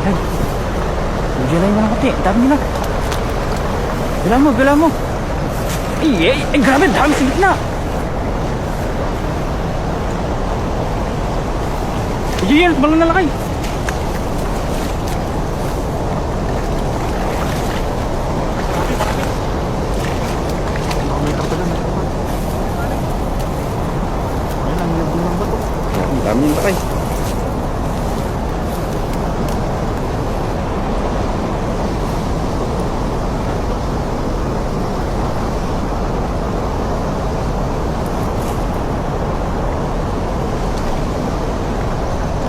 Ay, nandiyan na yung mga kati. Dami nila. Bila mo. Ay, grabe, dami sa gitna. Yan, balang nalakay. Ang dami yung lakay.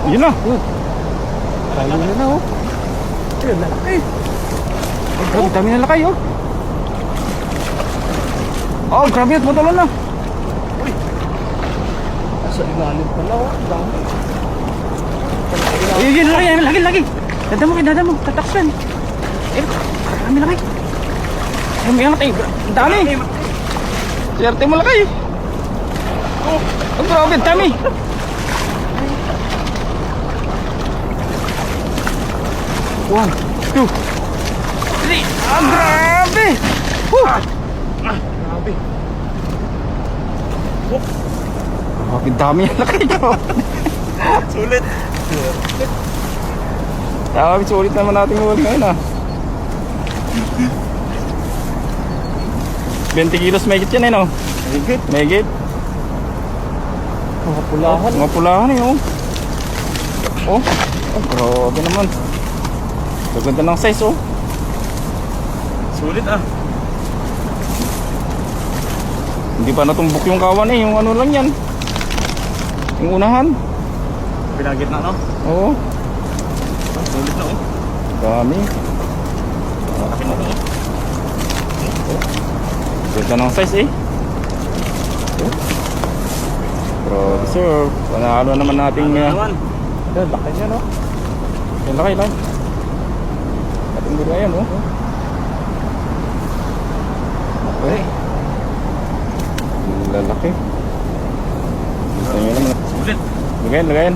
Yun na. Tayo na oh. Ayun, lalaki. Ang dami na lakay oh. Oh, grabe at matulan na. Uy. Sa ilalim pala oh. Dami. Ayun, lagi. Dada mo. Tataksan. Eh, marami lakay. Ay, may angat eh. Ang dami. Siyerte mo lakay. Oh, ang grabe, dami. One, two, three. Ah, grabe! Grabe. Grabe, dami yan nakita. Sulit. Grabe, sulit naman natin huwag ngayon ah. 20 kilos may higit yan eh no? May higit. Mga pulahan eh oh. Oh, grabe naman. Gaganda ng size oh. Sulit ah. Hindi pa natumbok yung kawan eh. Yung ano lang yan. Yung unahan. Pinagit na no? Oo. Sulit na oh. Dami. Laki na oh. Gaganda ng size eh. Pero sir, panalo naman nating laki niya no? Yung laki lang. Ating dito ayan oh. Okay. Lalaki. Gusto nyo naman. Sulit. Lagayan.